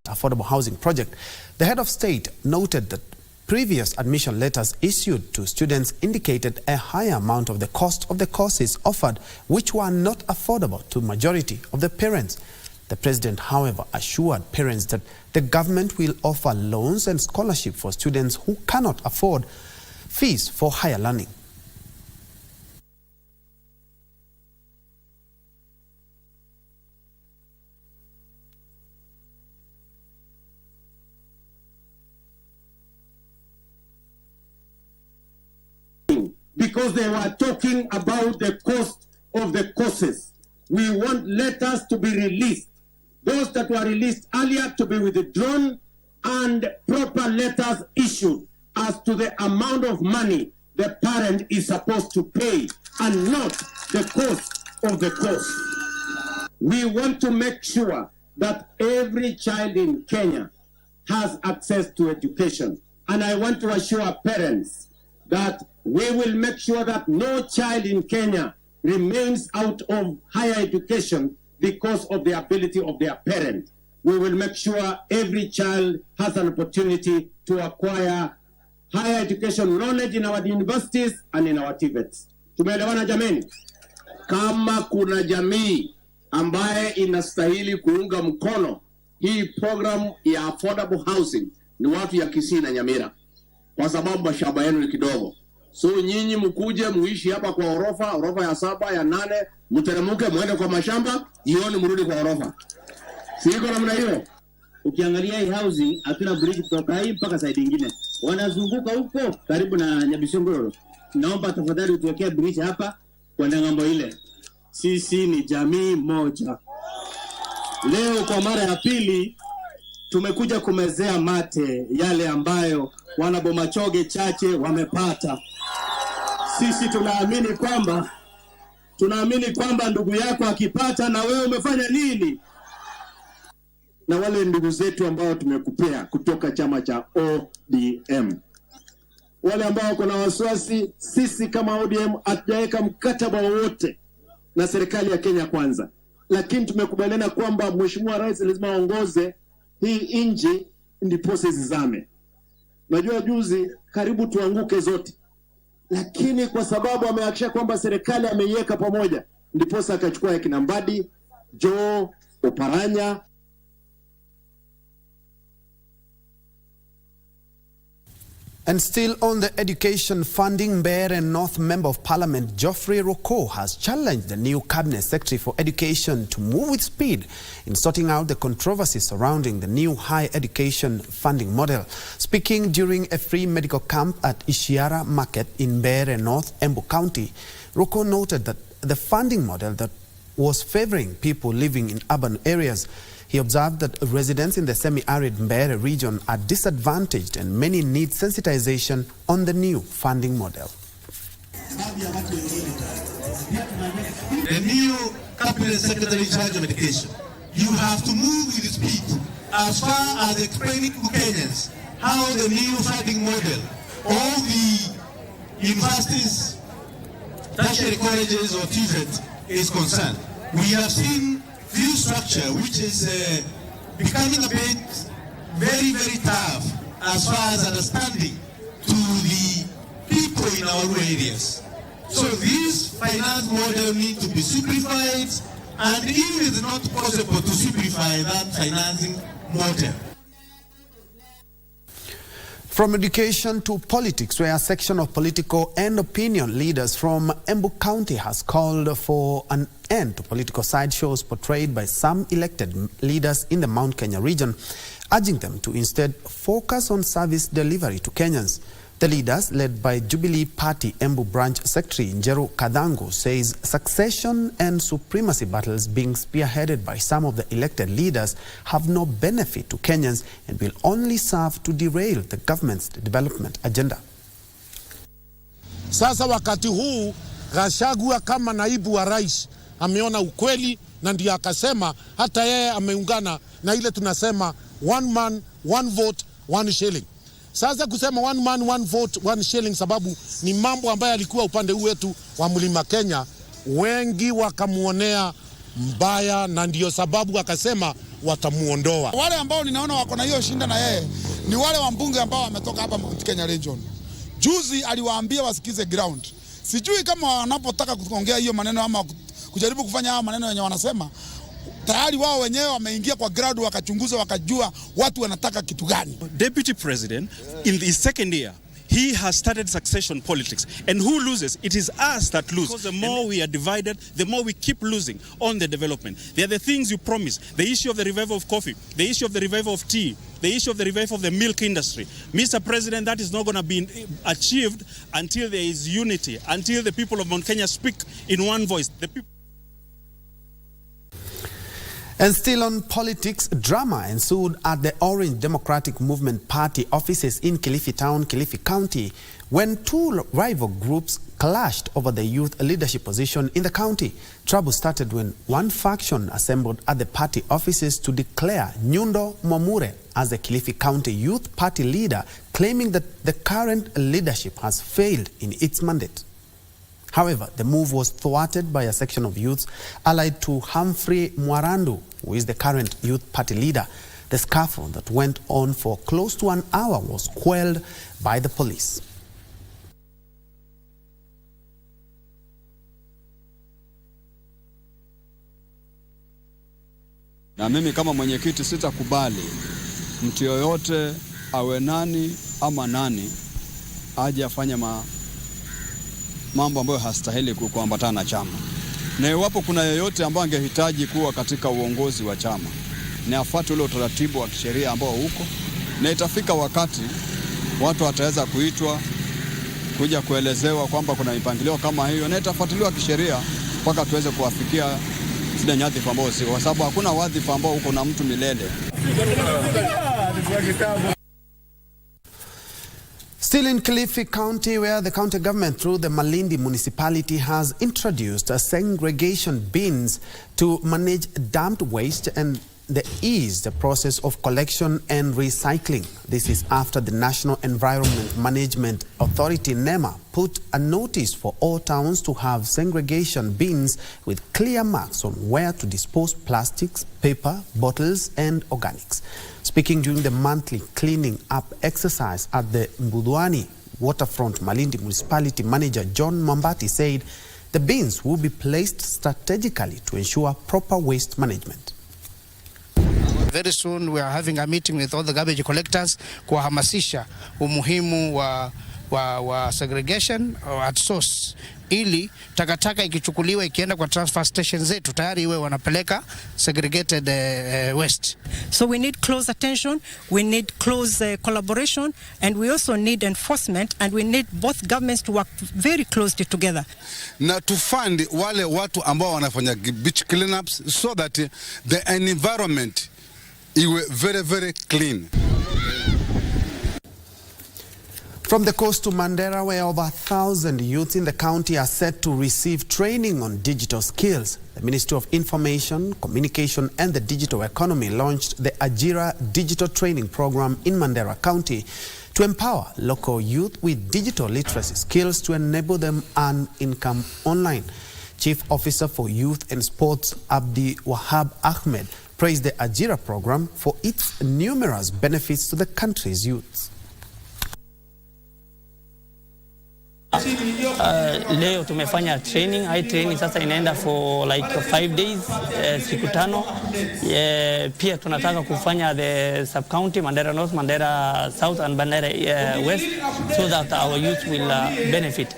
affordable housing project. The head of state noted that previous admission letters issued to students indicated a higher amount of the cost of the courses offered, which were not affordable to majority of the parents. The president, however, assured parents that the government will offer loans and scholarship for students who cannot afford fees for higher learning. Because they were talking about the cost of the courses. We want letters to be released. Those that were released earlier to be withdrawn and proper letters issued as to the amount of money the parent is supposed to pay and not the cost of the course. We want to make sure that every child in Kenya has access to education. And I want to assure parents that we will make sure that no child in Kenya remains out of higher education because of the ability of their parent. We will make sure every child has an opportunity to acquire higher education knowledge in our universities and in our TVETs. Tumeelewana jameni? Kama kuna jamii ambaye inastahili kuunga mkono hii program ya affordable housing ni watu ya Kisii na Nyamira, kwa sababu mashamba yenu ni kidogo. So nyinyi mkuje muishi hapa kwa orofa ya 7 ya 8, mteremuke muende kwa mashamba, jioni mrudi kwa orofa. Siko namna hiyo. Ukiangalia hii housing hatuna bridge kutoka hii mpaka side nyingine. Wanazunguka huko karibu na Nyabishongoro. Naomba tafadhali utuwekee bridge hapa kwa ngambo ile. Sisi ni jamii moja. Leo kwa mara ya pili tumekuja kumezea mate yale ambayo wanabomachoge chache wamepata. Sisi tunaamini kwamba ndugu yako akipata na wewe umefanya nini? Na wale ndugu zetu ambao tumekupea kutoka chama cha ODM, wale ambao wako na wasiwasi, sisi kama ODM hatujaweka mkataba wowote na serikali ya Kenya Kwanza, lakini tumekubaliana kwamba Mheshimiwa Rais lazima aongoze hii nchi ndipo zizame. Najua juzi karibu tuanguke zote, lakini kwa sababu amehakikisha kwamba serikali ameiweka pamoja, ndipo akachukua ya kina Mbadi, Joe, Oparanya. And still on the education funding, Mbeere North Member of Parliament Geoffrey Roko has challenged the new Cabinet Secretary for Education to move with speed in sorting out the controversy surrounding the new higher education funding model. Speaking during a free medical camp at Ishiara Market in Mbeere North, Embu County, Roko noted that the funding model that was favoring people living in urban areas. He observed that residents in the semi-arid Mbeere region are disadvantaged and many need sensitization on the new funding model. The new Cabinet Secretary in charge of education, you have to move with speed as far as explaining to Kenyans how the new funding model, all the universities, tertiary colleges or TVET is concerned. We have seen view structure which is becoming a bit very, very tough as far as understanding to the people in our rural areas. So this finance model needs to be simplified, and if it is not possible to simplify that financing model. From education to politics, where a section of political and opinion leaders from Embu County has called for an end to political sideshows portrayed by some elected leaders in the Mount Kenya region, urging them to instead focus on service delivery to Kenyans. The leaders, led by Jubilee Party Embu Branch Secretary Njue Kadhangu, says succession and supremacy battles being spearheaded by some of the elected leaders have no benefit to Kenyans and will only serve to derail the government's development agenda. Sasa wakati huu Gachagua kama naibu wa rais ameona ukweli na ndio akasema hata yeye ameungana na ile tunasema one man, one vote, one shilling. Sasa kusema one man, one vote, one shilling sababu ni mambo ambayo yalikuwa upande wetu wa Mlima Kenya, wengi wakamuonea mbaya na ndio sababu akasema watamuondoa. Wale ambao ninaona wako na hiyo shinda na yeye ni wale wambunge ambao wametoka hapa Mount Kenya region. Juzi aliwaambia wasikize ground. Sijui kama wanapotaka kuongea hiyo maneno ama kujaribu kufanya haya maneno yenye wanasema, tayari wao wenyewe wameingia kwa ground wakachunguza wakajua watu wanataka kitu gani. Deputy President in his second year, he has started succession politics. And who loses? It is us that lose. Because the more we are divided, the more we keep losing on the development. They are the things you promise. The issue of the revival of coffee, the issue of the revival of tea, the issue of the revival of the milk industry. Mr. President, that is not going to be achieved until there is unity, until the people of Mount Kenya speak in one voice. The people. And still on politics, drama ensued at the Orange Democratic Movement Party offices in Kilifi Town, Kilifi County, when two rival groups clashed over the youth leadership position in the county. Trouble started when one faction assembled at the party offices to declare Nyundo Mwamure as the Kilifi County Youth Party leader, claiming that the current leadership has failed in its mandate. However, the move was thwarted by a section of youths allied to Humphrey Mwarandu, who is the current youth party leader. The scuffle that went on for close to an hour was quelled by the police. Na mimi kama mwenyekiti sitakubali mtu yoyote awe nani ama nani aje afanye mambo ambayo hastahili kuambatana na chama. Na iwapo kuna yeyote ambaye angehitaji kuwa katika uongozi wa chama, ni afuate ule utaratibu wa kisheria ambao uko, na itafika wakati watu wataweza kuitwa kuja kuelezewa kwamba kuna mipangilio kama hiyo, na itafuatiliwa kisheria mpaka tuweze kuwafikia zile nyadhifa ambao si, kwa sababu hakuna wadhifa ambao uko na mtu milele. Still in Kilifi County, where the county government through the Malindi municipality has introduced segregation bins to manage dumped waste and ease the process of collection and recycling. This is after the National Environment Management Authority, NEMA, put a notice for all towns to have segregation bins with clear marks on where to dispose plastics, paper, bottles and organics. Speaking during the monthly cleaning up exercise at the Mbudwani waterfront, Malindi municipality manager John Mambati said the bins will be placed strategically to ensure proper waste management. Very soon we are having a meeting with all the garbage collectors kuhamasisha umuhimu wa segregation at source, ili takataka ikichukuliwa ikienda kwa transfer station zetu tayari iwe wanapeleka segregated waste. So we need close attention, we need close collaboration, and we also need enforcement, and we need both governments to work very closely together. Na to fund wale watu ambao wanafanya beach cleanups so that the environment iwe very, very clean. From the coast to Mandera, where over 1,000 youths in the county are set to receive training on digital skills, the Ministry of Information, Communication and the Digital Economy launched the Ajira Digital Training Program in Mandera County to empower local youth with digital literacy skills to enable them earn income online. Chief Officer for Youth and Sports, Abdi Wahab Ahmed, praised the Ajira program for its numerous benefits to the country's youths. Leo tumefanya training, high training sasa inaenda for like 5 days, siku 5. Pia tunataka kufanya the sub county, Mandera North, Mandera South and Mandera West, so that our youth will benefit.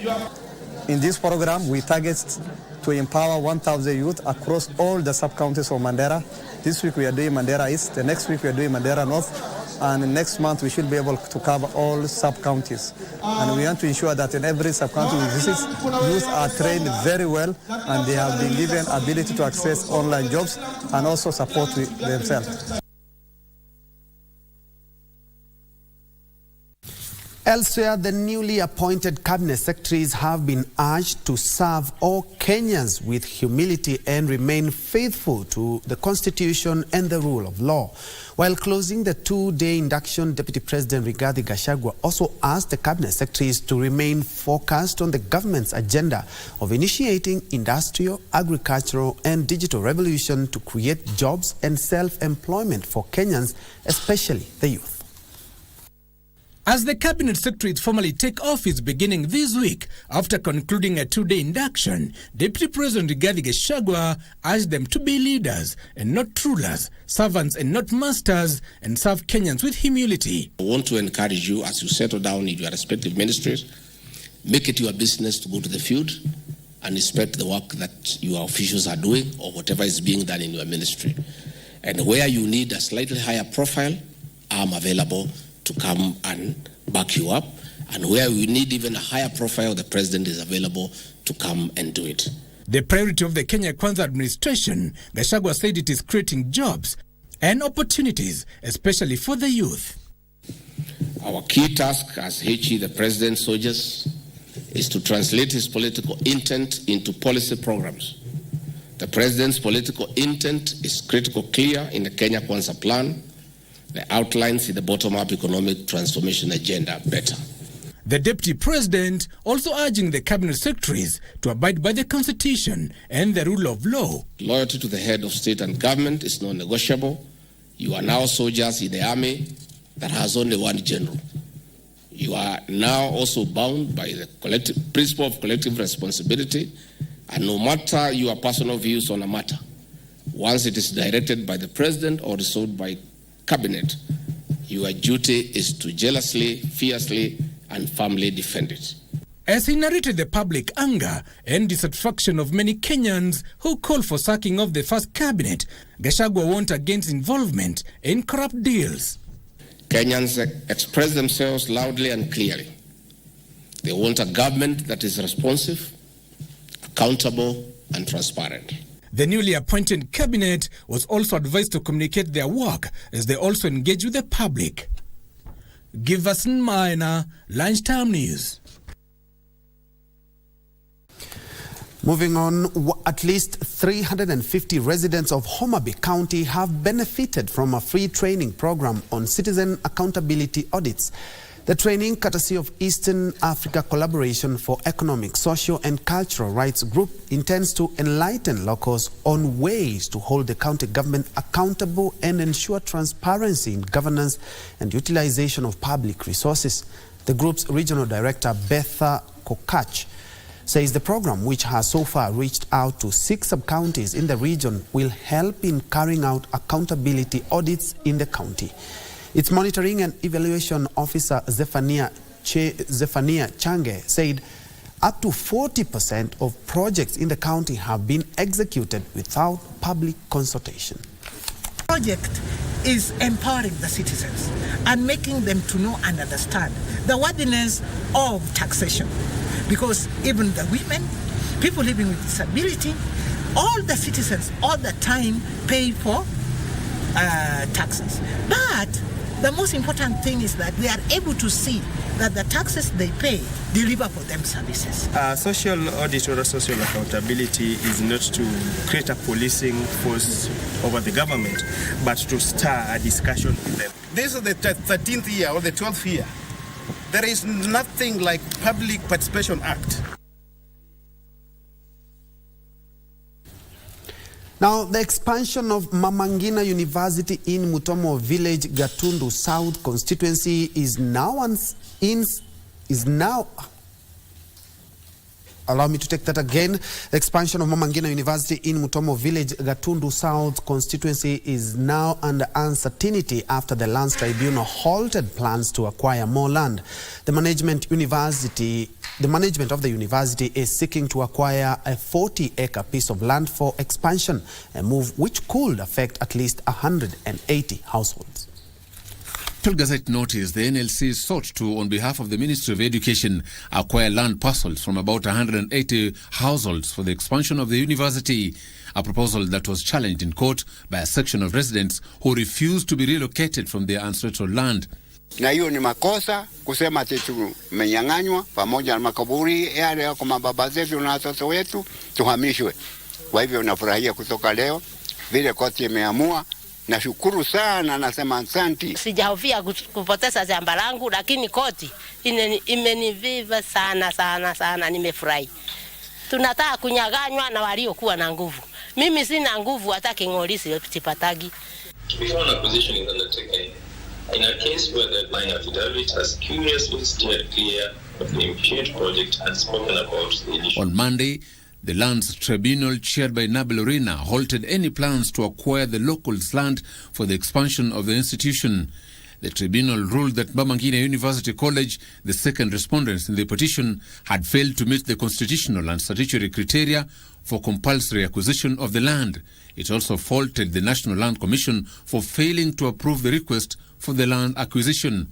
In this program we target to empower 1,000 youth across all the sub counties of Mandera. This week we are doing Mandera East, the next week we are doing Mandera North, and next month we should be able to cover all sub-counties. And we want to ensure that in every sub-county we visit, youth are trained very well and they have been given ability to access online jobs and also support themselves. Elsewhere, the newly appointed cabinet secretaries have been urged to serve all Kenyans with humility and remain faithful to the Constitution and the rule of law. While closing the two-day induction, Deputy President Rigathi Gachagua also asked the cabinet secretaries to remain focused on the government's agenda of initiating industrial, agricultural and digital revolution to create jobs and self-employment for Kenyans, especially the youth. As the cabinet secretaries formally take office beginning this week, after concluding a two-day induction, Deputy President Rigathi Gachagua urged them to be leaders and not rulers, servants and not masters, and serve Kenyans with humility. I want to encourage you as you settle down in your respective ministries, make it your business to go to the field and inspect the work that your officials are doing or whatever is being done in your ministry. And where you need a slightly higher profile, I'm available to come and back you up, and where we need even a higher profile, the president is available to come and do it. The priority of the Kenya Kwanza administration, Gachagua said, it is creating jobs and opportunities, especially for the youth. Our key task as HE, the president's soldiers, is to translate his political intent into policy programs. The president's political intent is critical clear in the Kenya Kwanza plan. The outlines in the bottom-up economic transformation agenda better. The deputy president also urging the cabinet secretaries to abide by the constitution and the rule of law. Loyalty to the head of state and government is non-negotiable. You are now soldiers in the army that has only one general. You are now also bound by the principle of collective responsibility, and no matter your personal views on a matter, once it is directed by the president or resolved by cabinet, your duty is to jealously, fiercely, and firmly defend it. As he narrated the public anger and dissatisfaction of many Kenyans who call for sacking of the first cabinet, Gachagua warned against involvement in corrupt deals. Kenyans express themselves loudly and clearly. They want a government that is responsive, accountable, and transparent. The newly appointed cabinet was also advised to communicate their work as they also engage with the public. Giverson Minor, Lunchtime News. Moving on, at least 350 residents of Homa Bay County have benefited from a free training program on citizen accountability audits. The training, courtesy of Eastern Africa Collaboration for Economic, Social and Cultural Rights Group, intends to enlighten locals on ways to hold the county government accountable and ensure transparency in governance and utilization of public resources. The group's regional director, Betha Kokach, says the program, which has so far reached out to 6 sub-counties in the region, will help in carrying out accountability audits in the county. Its monitoring and evaluation officer, Zephania Change, said up to 40% of projects in the county have been executed without public consultation. The project is empowering the citizens and making them to know and understand the worthiness of taxation. Because even the women, people living with disability, all the citizens all the time pay for taxes. But the most important thing is that they are able to see that the taxes they pay deliver for them services. Social audit or social accountability is not to create a policing force over the government, but to start a discussion with them. This is the 13th year or the 12th year. There is nothing like Public Participation Act. Now, the expansion of Mama Ngina University in Mutomo Village, Gatundu South constituency is now allow me to take that again. The expansion of Mama Ngina University in Mutomo Village, Gatundu South constituency is now under uncertainty after the Lands Tribunal halted plans to acquire more land. The management of the university is seeking to acquire a 40-acre piece of land for expansion, a move which could affect at least 180 households. Gazette noticed the NLC sought to, on behalf of the Ministry of Education, acquire land parcels from about 180 households for the expansion of the university, a proposal that was challenged in court by a section of residents who refused to be relocated from their ancestral land. Na hiyo ni makosa kusema ati tumenyang'anywa, pamoja na makaburi yale yako mababa zetu na watoto wetu tuhamishwe. Kwa hivyo nafurahia kutoka leo vile koti imeamua. Nashukuru sana, nasema asante. Sijahofia kupoteza shamba langu, lakini koti imeniviva sana, nimefurahi. Tunataka kunyaganywa na waliokuwa na nguvu. Mimi sina nguvu, hata king'olisi sipatagi. Before an acquisition is undertaken, in a case where the line affidavit has curiously steered clear of the imputed project and spoken about the initial. On Monday, the Lands Tribunal, chaired by Nabil Urena, halted any plans to acquire the locals' land for the expansion of the institution. The tribunal ruled that Babangida University College, the second respondents in the petition, had failed to meet the constitutional and statutory criteria for compulsory acquisition of the land. It also faulted the National Land Commission for failing to approve the request for the land acquisition.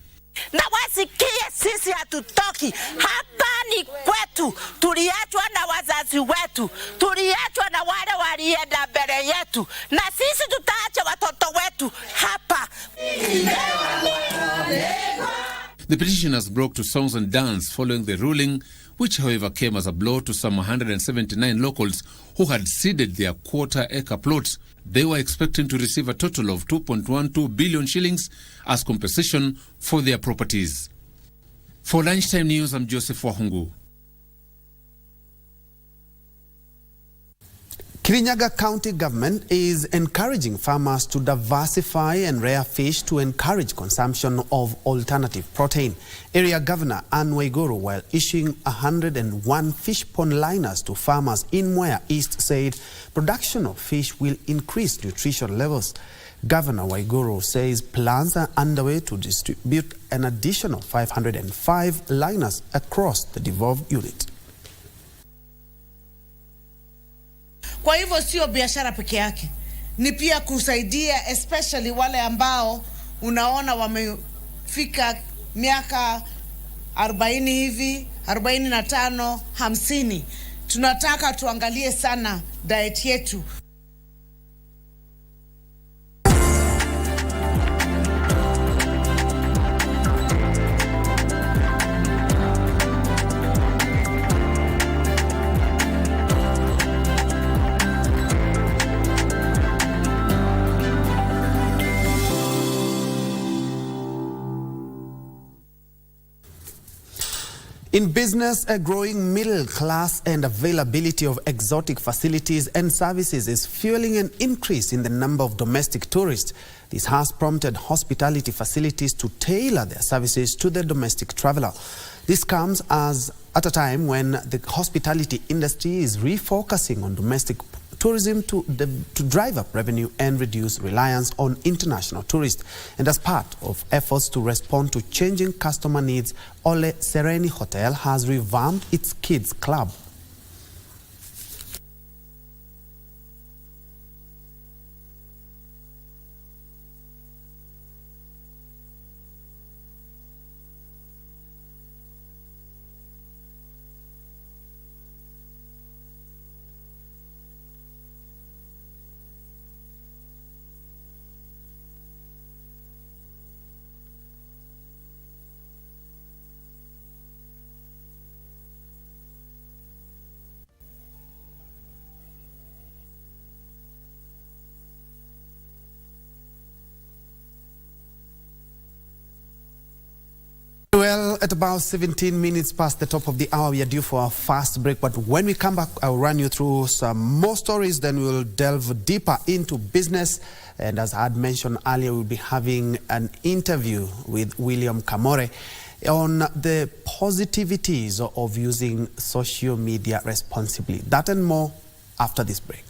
Na wasikie sisi hatutoki. Hapa ni kwetu. Tuliachwa na wazazi wetu. Tuliachwa na wale walienda mbele yetu. Na sisi tutaacha watoto wetu hapa. The petitioners broke to songs and dance following the ruling, which however came as a blow to some 179 locals who had ceded their quarter-acre plots. They were expecting to receive a total of 2.12 billion shillings as compensation for their properties. For Lunchtime News, I'm Joseph Wahungu. Kirinyaga County Government is encouraging farmers to diversify and rear fish to encourage consumption of alternative protein. Area Governor Njue, while issuing 101 fish pond liners to farmers in Mwea East, said production of fish will increase nutrition levels. Governor Waiguru says plans are underway to distribute an additional 505 liners across the devolved unit. Kwa hivyo sio biashara peke yake, ni pia kusaidia especially wale ambao unaona wamefika miaka 40 hivi, 45, 50. Tunataka tuangalie sana diet yetu. In business, a growing middle class and availability of exotic facilities and services is fueling an increase in the number of domestic tourists. This has prompted hospitality facilities to tailor their services to the domestic traveler. This comes at a time when the hospitality industry is refocusing on domestic tourism to drive up revenue and reduce reliance on international tourists. And as part of efforts to respond to changing customer needs, Ole Sereni Hotel has revamped its kids club. Well, at about 17 minutes past the top of the hour, we are due for our fast break. But when we come back, I'll run you through some more stories. Then we'll delve deeper into business. And as I had mentioned earlier, we'll be having an interview with William Kamore on the positivities of using social media responsibly. That and more after this break.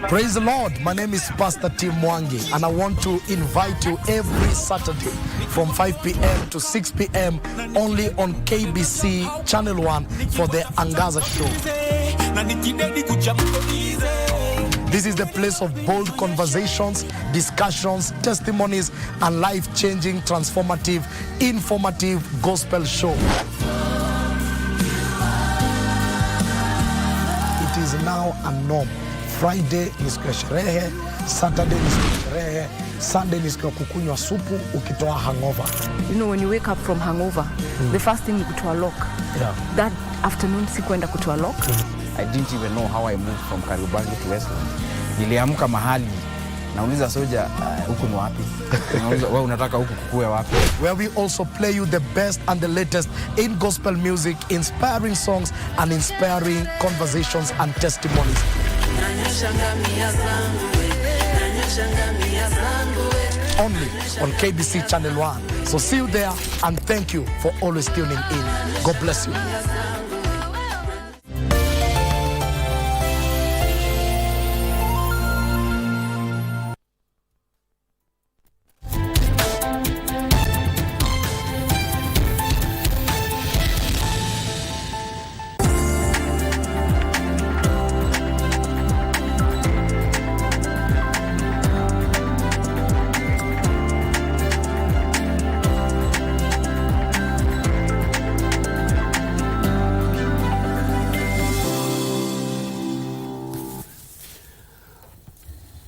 Praise the Lord. My name is Pastor Tim Mwangi, and I want to invite you every Saturday from 5 p.m. to 6 p.m. only on KBC Channel 1 for the Angaza Show. This is the place of bold conversations, discussions, testimonies, and life-changing, transformative, informative gospel show. It is now a norm. Friday ni siku ya sherehe, Saturday ni siku ya sherehe, Sunday ni siku ya kukunywa supu ukitoa hangover. You know, when you wake up from hangover, the first thing you kutoa lock. Yeah. That afternoon sikuenda kutoa lock. I didn't even know how I moved from Kariobangi to Westland. Niliamka mahali nauliza soja huku ni wapi? Nauliza wewe unataka huku kukue wapi? Where we also play you the best and the latest in gospel music, inspiring songs and inspiring conversations and testimonies. Only on KBC Channel 1. So see you there, and thank you for always tuning in. God bless you.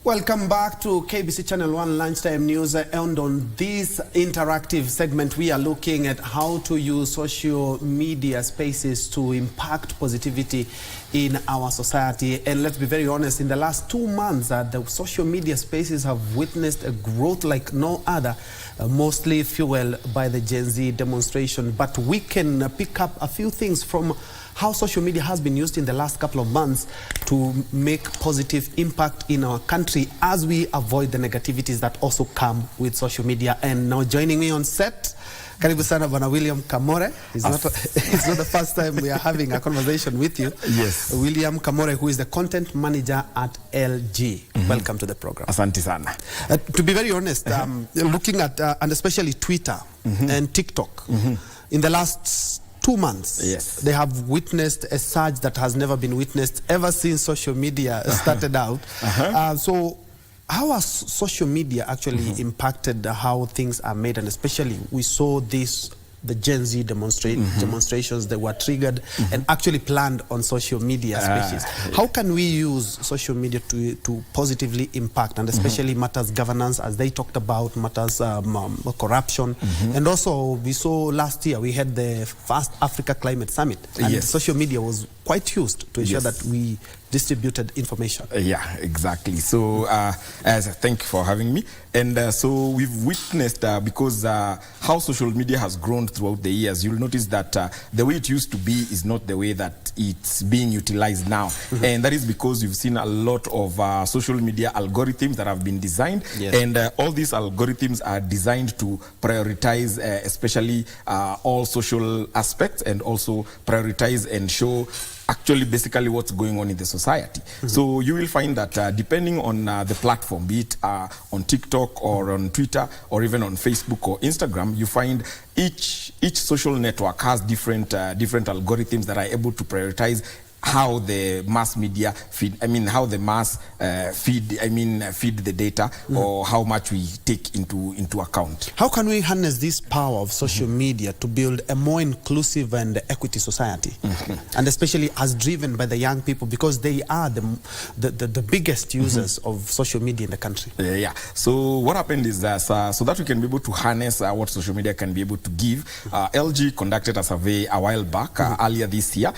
Welcome back to KBC Channel 1 Lunchtime News. And on this interactive segment, we are looking at how to use social media spaces to impact positivity in our society. And let's be very honest, in the last 2 months, the social media spaces have witnessed a growth like no other, mostly fueled by the Gen Z demonstration. But we can pick up a few things from how social media has been used in the last couple of months to make positive impact in our country as we avoid the negativities that also come with social media. And now joining me on set, karibu sana Bwana William Kamore. It's not the first time we are having a conversation with you. Yes. William Kamore, who is the content manager at LG. Welcome to the program. Asante sana. To be very honest, looking at, and especially Twitter and TikTok, in the last 2 months, yes, they have witnessed a surge that has never been witnessed ever since social media started out. So how has social media actually impacted how things are made? And especially we saw this, the Gen Z demonstrations that were triggered and actually planned on social media spaces. How can we use social media to positively impact, and especially matters governance, as they talked about, matters corruption, and also we saw last year we had the first Africa Climate Summit, and social media was quite used to ensure that we distributed information. Yeah, exactly. So thank you for having me. And so we've witnessed, because how social media has grown throughout the years, you'll notice that the way it used to be is not the way that it's being utilized now. And that is because you've seen a lot of social media algorithms that have been designed. And all these algorithms are designed to prioritize especially all social aspects, and also prioritize and show actually basically what's going on in the society. So you will find that depending on the platform, be it on TikTok or on Twitter or even on Facebook or Instagram, you find each social network has different algorithms that are able to prioritize how the mass media feed, how the mass feed the data, or how much we take into account. How can we harness this power of social media to build a more inclusive and equity society, and especially as driven by the young people, because they are the biggest users of social media in the country? So what happened is that so that we can be able to harness what social media can be able to give, LG conducted a survey a while back, earlier this year,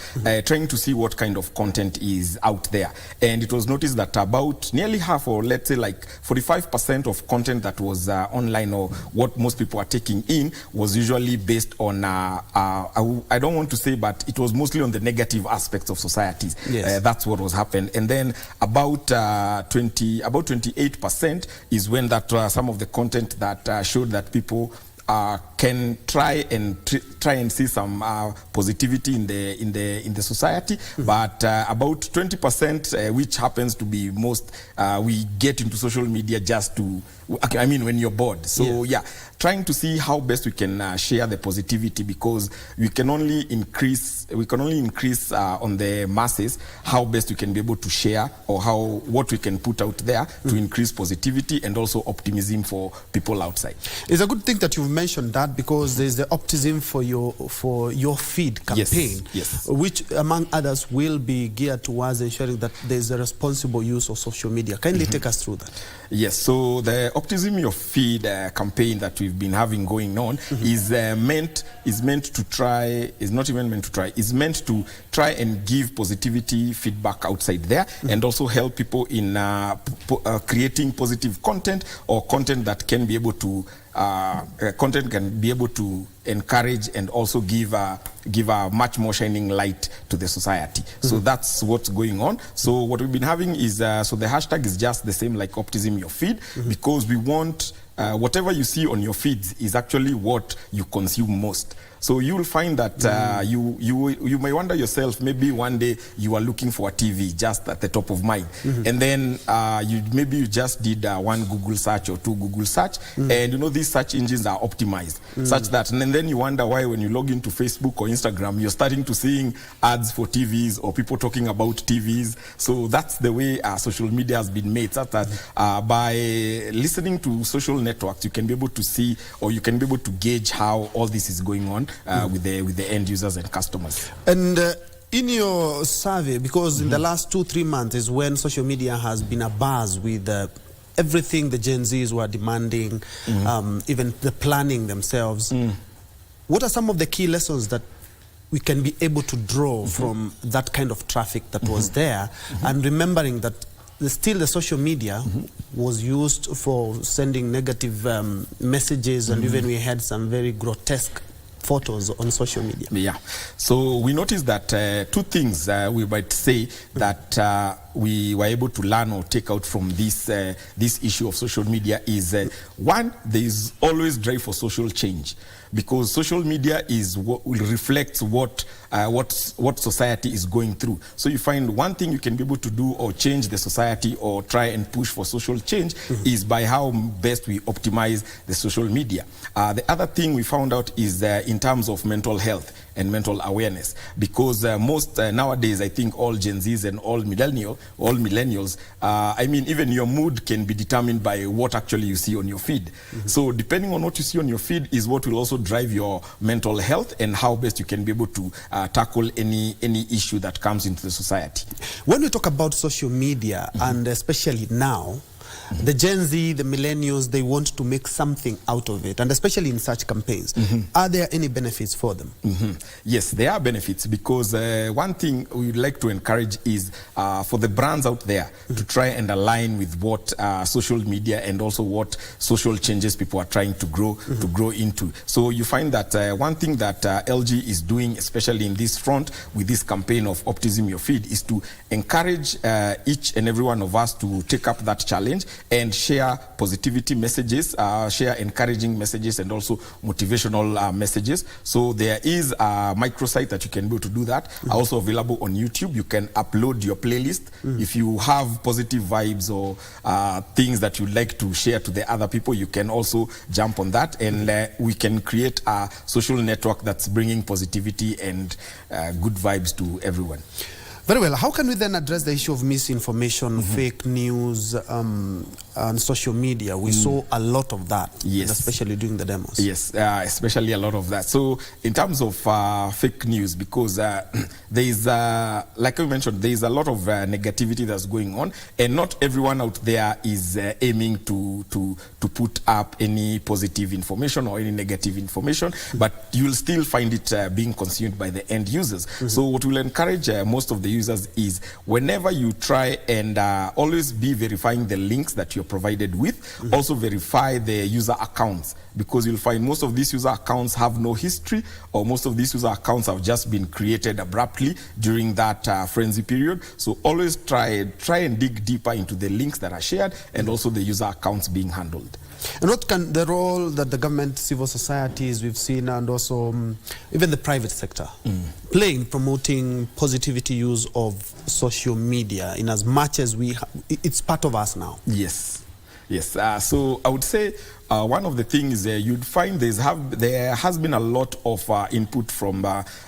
trying to see what kind of content is out there. And it was noticed that about nearly half, or let's say like 45% of content that was online, or what most people are taking in, was usually based on, I don't want to say, but it was mostly on the negative aspects of societies. That's what was happened. And then about 28% is when that some of the content that showed that people can try and see some positivity in the society, but about 20%, which happens to be most, we get into social media just to, I mean, when you're bored. So yeah, trying to see how best we can share the positivity, because we can only increase on the masses how best we can be able to share, or what we can put out there to increase positivity and also optimism for people outside. It's a good thing that you've mentioned that, because there's the optimism for your feed campaign, which among others will be geared towards ensuring that there's a responsible use of social media. Kindly take us through that. Yes, so the Optimism Your Feed campaign that we've been having going on is meant to try and give positivity feedback outside there, and also help people in creating positive content, or content that can be able to encourage and also give a much more shining light to the society. So that's what's going on. So what we've been having is, so the hashtag is just the same like Optimism Your Feed, because we want whatever you see on your feeds is actually what you consume most. So you will find that you may wonder yourself, maybe one day you are looking for a TV just at the top of mind, and then maybe you just did one Google search or two Google search, and you know these search engines are optimized such that, and then you wonder why when you log into Facebook or Instagram, you're starting to seeing ads for TVs or people talking about TVs. So that's the way social media has been made, such that by listening to social networks, you can be able to see, or you can be able to gauge how all this is going on with the end users and customers. And in your survey, because in the last 2-3 months is when social media has been abuzz with everything the Gen Zs were demanding, even the planning themselves. What are some of the key lessons that we can be able to draw from that kind of traffic that was there, and remembering that still the social media was used for sending negative messages, and even we had some very grotesque photos on social media? Yeah, so we noticed that two things we might say that we were able to learn or take out from this issue of social media is one, there is always drive for social change, because social media is what reflects what society is going through. So you find one thing you can be able to do or change the society or try and push for social change is by how best we optimize the social media. The other thing we found out is in terms of mental health and mental awareness, because most nowadays, I think all Gen Zs and all millennials, I mean, even your mood can be determined by what actually you see on your feed. So depending on what you see on your feed is what will also drive your mental health and how best you can be able to tackle any issue that comes into the society. When we talk about social media, and especially now, the Gen Z, the millennials, they want to make something out of it, and especially in such campaigns. Are there any benefits for them? Yes, there are benefits, because one thing we would like to encourage is for the brands out there to try and align with what social media and also what social changes people are trying to grow into. So you find that one thing that LG is doing, especially in this front with this campaign of Optimism Your Feed, is to encourage each and every one of us to take up that challenge and share positivity messages, share encouraging messages, and also motivational messages. So there is a microsite that you can be able to do that. Also available on YouTube. You can upload your playlist. If you have positive vibes or things that you'd like to share to the other people, you can also jump on that, and we can create a social network that's bringing positivity and good vibes to everyone. Very well. How can we then address the issue of misinformation, fake news, on social media? We saw a lot of that, especially during the demos. Yes, especially a lot of that. So in terms of fake news, because there is, like I mentioned, there is a lot of negativity that's going on, and not everyone out there is aiming to put up any positive information or any negative information, but you'll still find it being consumed by the end users. So what we'll encourage most of the users is, whenever you try and always be verifying the links that you're provided with, also verify the user accounts, because you'll find most of these user accounts have no history, or most of these user accounts have just been created abruptly during that frenzy period. So always try and dig deeper into the links that are shared and also the user accounts being handled. And what can the role that the government, civil societies we've seen, and also even the private sector play in promoting positivity use of social media, in as much as it's part of us now? Yes. Yes, so I would say one of the things you'd find there has been a lot of input from,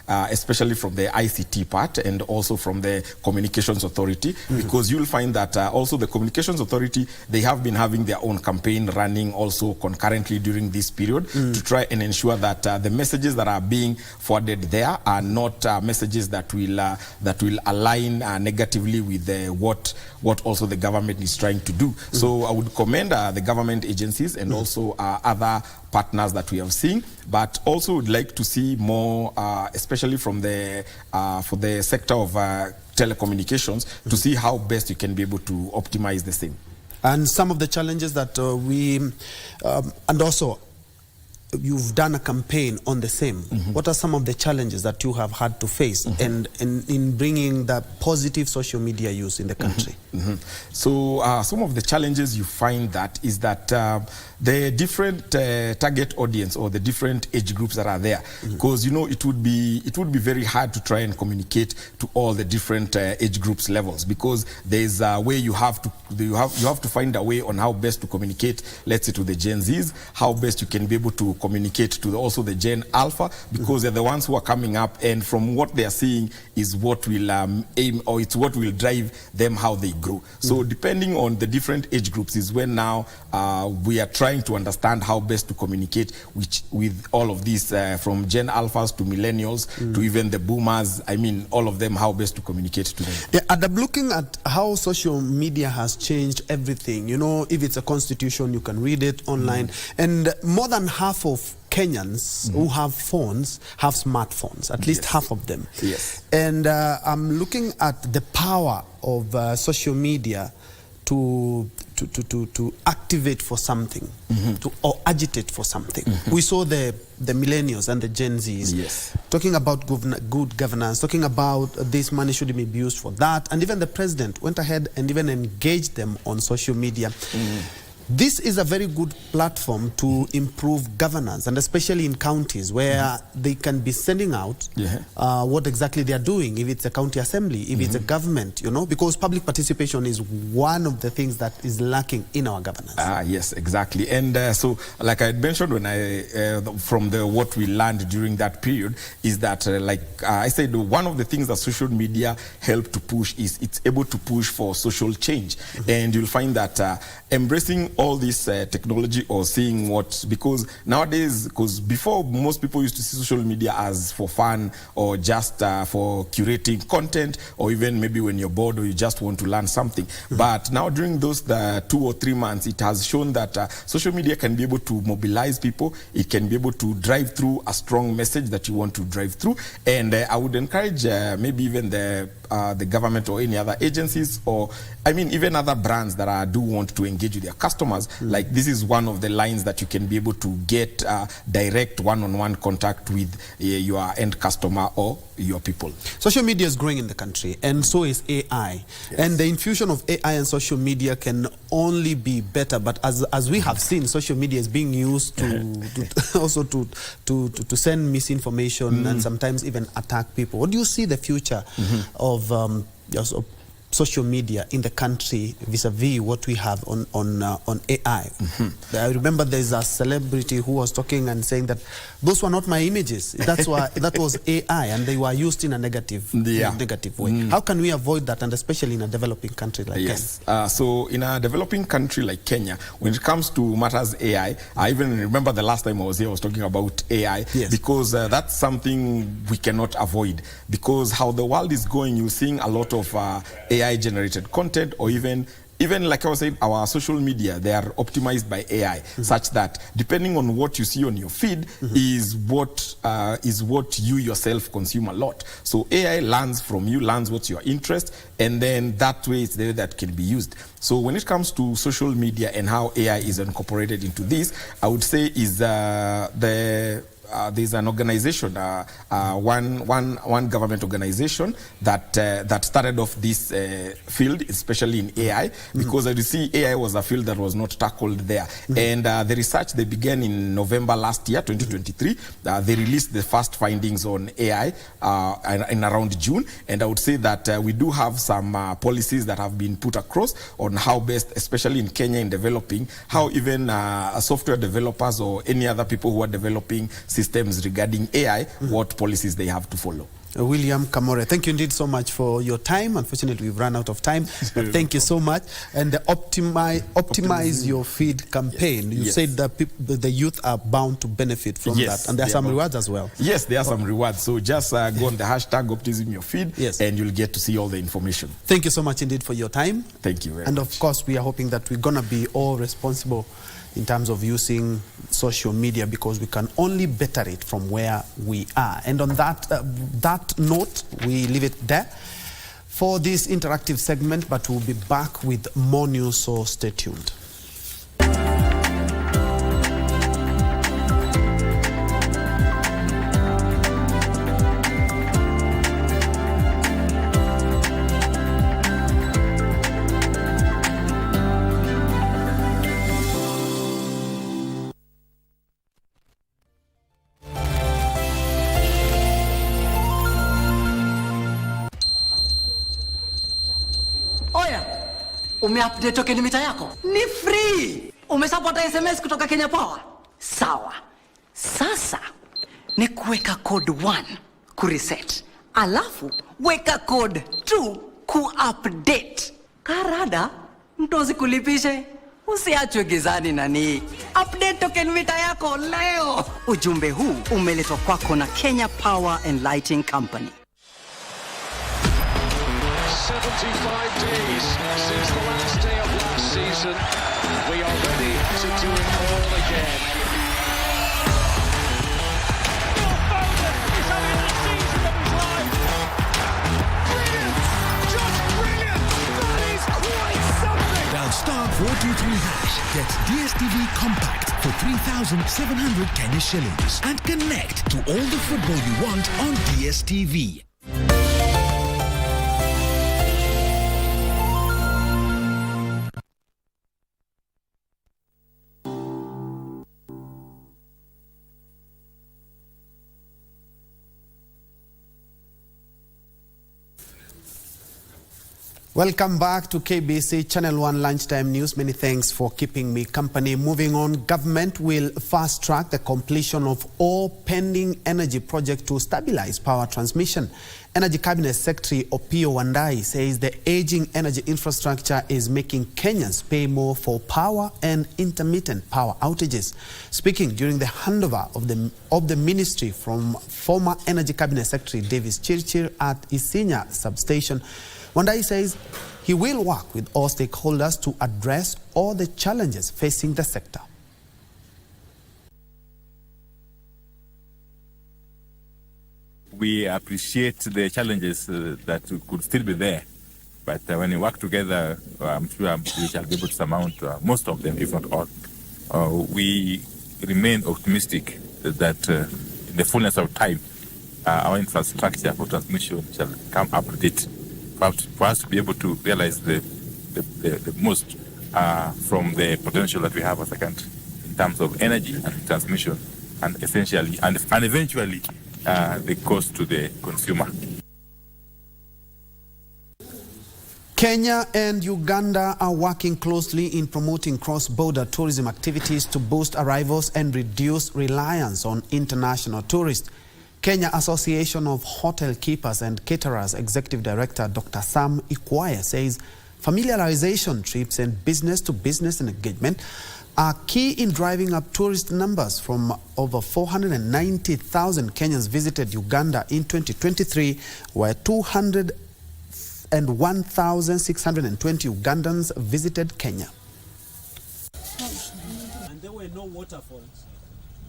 especially from the ICT part and also from the Communications Authority, because you'll find that also the Communications Authority, they have been having their own campaign running also concurrently during this period to try and ensure that the messages that are being forwarded there are not messages that will align negatively with what also the government is trying to do. So I would commend the government agencies and also other partners that we have seen, but also would like to see more, especially from the for the sector of telecommunications, to see how best you can be able to optimize the same. And some of the challenges that and also you've done a campaign on the same. What are some of the challenges that you have had to face and in bringing the positive social media use in the country? So some of the challenges you find that is that the different target audience or the different age groups that are there, because it would be very hard to try and communicate to all the different age groups levels, because there's a way you have to find a way on how best to communicate, let's say, to the Gen Zs, how best you can be able to communicate to also the Gen Alpha, because they're the ones who are coming up, and from what they are seeing is what will aim, or it's what will drive them how they grow. So depending on the different age groups is when now we are trying to understand how best to communicate with all of these, from Gen Alphas to millennials to even the boomers. I mean, all of them, how best to communicate to them. Yeah, and I'm looking at how social media has changed everything. If it's a constitution, you can read it online, and more than half of Kenyans who have phones have smartphones, at least half of them. Yes. And I'm looking at the power of social media to activate for something, or agitate for something. We saw the millennials and the Gen Zs talking about good governance, talking about this money shouldn't be used for that, and even the president went ahead and even engaged them on social media. This is a very good platform to improve governance, and especially in counties where they can be sending out what exactly they are doing, if it's a county assembly, if it's a government, because public participation is one of the things that is lacking in our governance. Yes, exactly. And so, like I had mentioned when from what we learned during that period is that, like I said, one of the things that social media help to push is it's able to push for social change. And you'll find that embracing all this technology, or seeing because nowadays, because before most people used to see social media as for fun or just for curating content, or even maybe when you're bored or you just want to learn something. But now during those 2 or 3 months, it has shown that social media can be able to mobilize people. It can be able to drive through a strong message that you want to drive through. And I would encourage maybe even the government or any other agencies, or I mean even other brands that do want to engage with their customers, like this is one of the lines that you can be able to get direct one-on-one contact with your end customer or your people. Social media is growing in the country, and so is AI. And the infusion of AI and social media can only be better, but as we have seen, social media is being used to also to send misinformation and sometimes even attack people. What do you see the future of social media in the country vis-a-vis what we have on AI? I remember there's a celebrity who was talking and saying that those were not my images. That's why that was AI, and they were used in a negative way. How can we avoid that, and especially in a developing country like Kenya? So in a developing country like Kenya, when it comes to matters AI, I even remember the last time I was here, I was talking about AI, because that's something we cannot avoid, because how the world is going, you're seeing a lot of AI generated content, or even like I was saying, our social media, they are optimized by AI, such that depending on what you see on your feed is what you yourself consume a lot. So AI learns from you, learns what's your interest, and then that way it's the way that can be used. So when it comes to social media and how AI is incorporated into this, I would say is there's an organization, one government organization that started off this field, especially in AI, because as you see, AI was a field that was not tackled there. And the research they began in November last year, 2023. They released the first findings on AI in around June, and I would say that we do have some policies that have been put across on how best, especially in Kenya in developing, how even software developers or any other people who are developing systems regarding AI, what policies they have to follow. William Kamore, thank you indeed so much for your time. Unfortunately, we've run out of time, but thank you so much. And the optimize your feed campaign, you said that the youth are bound to benefit from that, and there are some rewards as well. Yes, there are some rewards. So just go on the hashtag optimism your feed, and you'll get to see all the information. Thank you so much indeed for your time. Thank you very much. And of course, we are hoping that we're going to be all responsible in terms of using social media, because we can only better it from where we are. And on that note, we leave it there for this interactive segment, but we'll be back with more news, so stay tuned. Umeupdate token limiter yako? Ni free. Umesapota SMS kutoka Kenya Power? Sawa. Sasa ni kuweka code 1 kureset. Alafu weka code 2 kuupdate. Karada mtozi kulipishe. Usiachwe gizani nani. Update token limiter yako leo. Ujumbe huu umeletwa kwako na Kenya Power and Lighting Company. 75 days since the last day of last season. We are ready to do it all again. He's having the season of his life. Brilliant! Just brilliant! That is quite something! Dial *423#. Get DSTV Compact for 3,700 Kenya shillings and connect to all the football you want on DSTV. Welcome back to KBC Channel 1 Lunchtime News. Many thanks for keeping me company. Moving on, government will fast-track the completion of all pending energy projects to stabilize power transmission. Energy Cabinet Secretary Opiyo Wandayi says the aging energy infrastructure is making Kenyans pay more for power and intermittent power outages. Speaking during the handover of the ministry from former Energy Cabinet Secretary Davis Chirchir at Isinya substation, Wandayi says he will work with all stakeholders to address all the challenges facing the sector. We appreciate the challenges that could still be there, but when we work together, I'm sure we shall be able to surmount most of them, if not all. We remain optimistic that in the fullness of time, our infrastructure for transmission shall come up to date. For us to be able to realize the most from the potential that we have as a country in terms of energy and transmission, and essentially and eventually the cost to the consumer. Kenya and Uganda are working closely in promoting cross-border tourism activities to boost arrivals and reduce reliance on international tourists. Kenya Association of Hotel Keepers and Caterers Executive Director Dr. Sam Ikwaya says familiarization trips and business-to-business engagement are key in driving up tourist numbers. From over 490,000 Kenyans visited Uganda in 2023, where 201,620 Ugandans visited Kenya. And there were no waterfalls.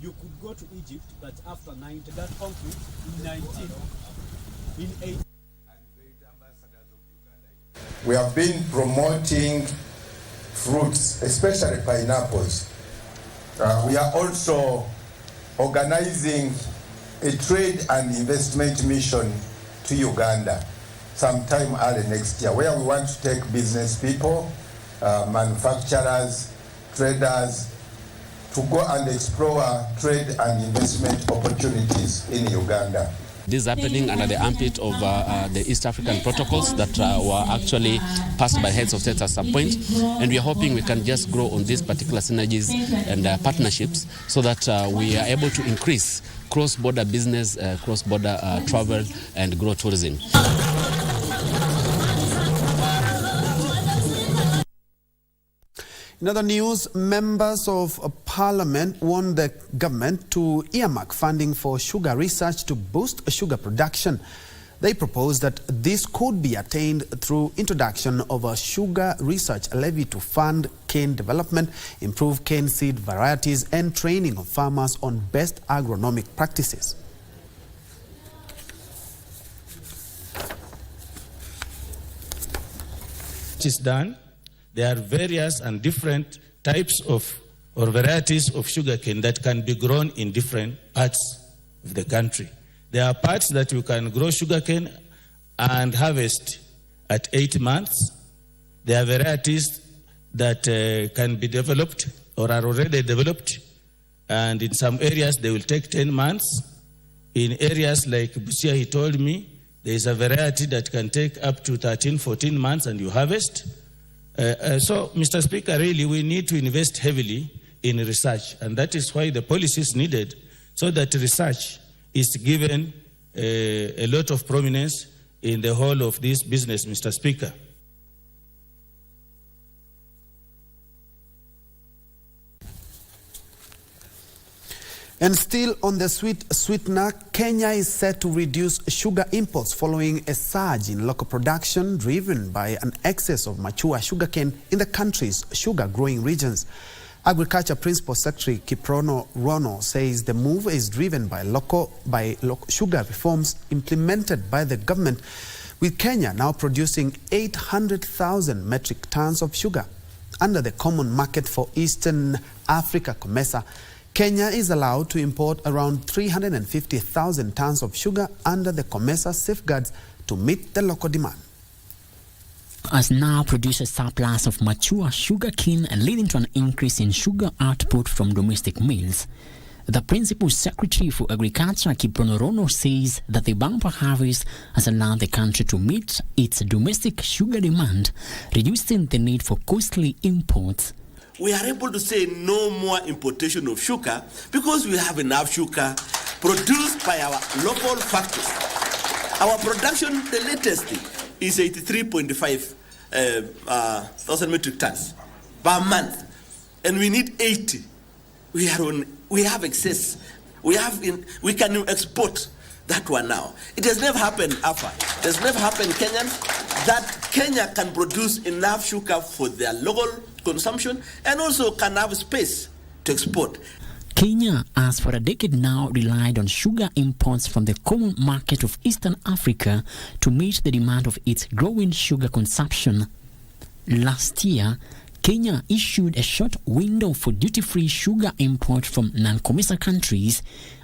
You could go to Egypt, but after 90, that conflict in 19, in 8. We have been promoting fruits, especially pineapples. We are also organizing a trade and investment mission to Uganda sometime early next year, where we want to take business people, manufacturers, traders, to go and explore trade and investment opportunities in Uganda. This is happening under the armpit of the East African protocols that were actually passed by heads of states at some point. And we are hoping we can just grow on these particular synergies and partnerships so that we are able to increase cross-border business, cross-border travel, and grow tourism. In other news, members of parliament want the government to earmark funding for sugar research to boost sugar production. They propose that this could be attained through introduction of a sugar research levy to fund cane development, improve cane seed varieties, and training of farmers on best agronomic practices. It is done. There are various and different types of or varieties of sugarcane that can be grown in different parts of the country. There are parts that you can grow sugarcane and harvest at 8 months. There are varieties that can be developed or are already developed, and in some areas they will take 10 months. In areas like Busia, he told me, there is a variety that can take up to 13, 14 months and you harvest. So, Mr. Speaker, really we need to invest heavily in research, and that is why the policy is needed, so that research is given a lot of prominence in the whole of this business, Mr. Speaker. And still on the sweetener, Kenya is set to reduce sugar imports following a surge in local production driven by an excess of mature sugarcane in the country's sugar-growing regions. Agriculture Principal Secretary Kiprono Rono says the move is driven by local sugar reforms implemented by the government, with Kenya now producing 800,000 metric tons of sugar. Under the Common Market for Eastern Africa, COMESA, Kenya is allowed to import around 350,000 tons of sugar under the COMESA safeguards to meet the local demand. Has now produced a surplus of mature sugarcane, leading to an increase in sugar output from domestic mills. The Principal Secretary for Agriculture, Kiprono Rono, says that the bumper harvest has allowed the country to meet its domestic sugar demand, reducing the need for costly imports. We are able to say no more importation of sugar because we have enough sugar produced by our local factories. Our production, the latest is 83.5 thousand metric tons per month, and we need 80. We have excess. We can export that one now. It has never happened ever. It has never happened in Kenya that Kenya can produce enough sugar for their local consumption and also can have space to export. Kenya has for a decade now relied on sugar imports from the Common Market of Eastern Africa to meet the demand of its growing sugar consumption. Last year, Kenya issued a short window for duty-free sugar import from non-COMESA countries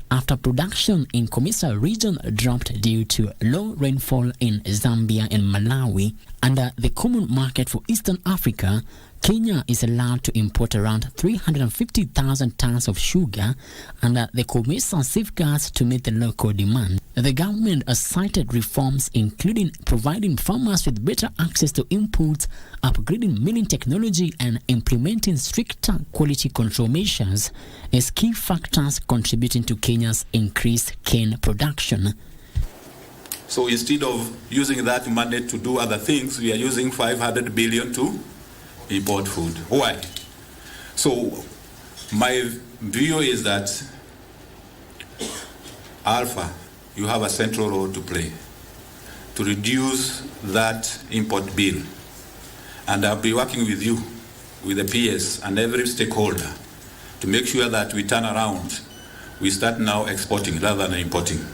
after production in COMESA region dropped due to low rainfall in Zambia and Malawi. Under the Common Market for Eastern Africa, Kenya is allowed to import around 350,000 tons of sugar under the COMESA safeguards to meet the local demand. The government has cited reforms including providing farmers with better access to inputs, upgrading milling technology, and implementing stricter quality control measures as key factors contributing to Kenya's increased cane production. So instead of using that money to do other things, we are using 500 billion to import food. Why? So my view is that Alpha, you have a central role to play to reduce that import bill. And I'll be working with you, with the PS and every stakeholder to make sure that we turn around. We start now exporting rather than importing.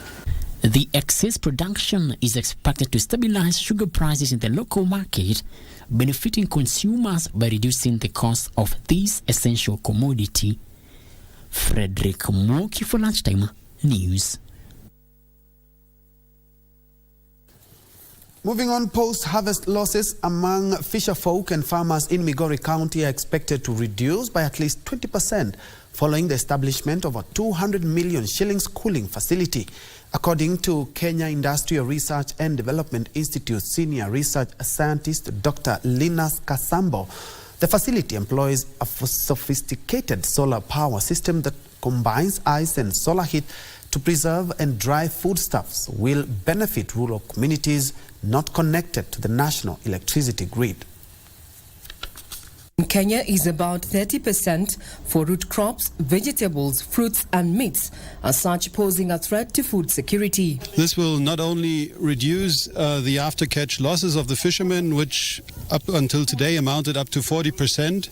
The excess production is expected to stabilize sugar prices in the local market, benefiting consumers by reducing the cost of this essential commodity. Frederick Moki for Lunchtime News. Moving on, post-harvest losses among fisherfolk and farmers in Migori County are expected to reduce by at least 20% following the establishment of a 200 million shillings cooling facility. According to Kenya Industrial Research and Development Institute Senior Research Scientist Dr. Linus Kasambo, the facility employs a sophisticated solar power system that combines ice and solar heat to preserve and dry foodstuffs, will benefit rural communities not connected to the national electricity grid. In Kenya is about 30% for root crops, vegetables, fruits and meats, as such posing a threat to food security. This will not only reduce the after-catch losses of the fishermen, which up until today amounted up to 40%,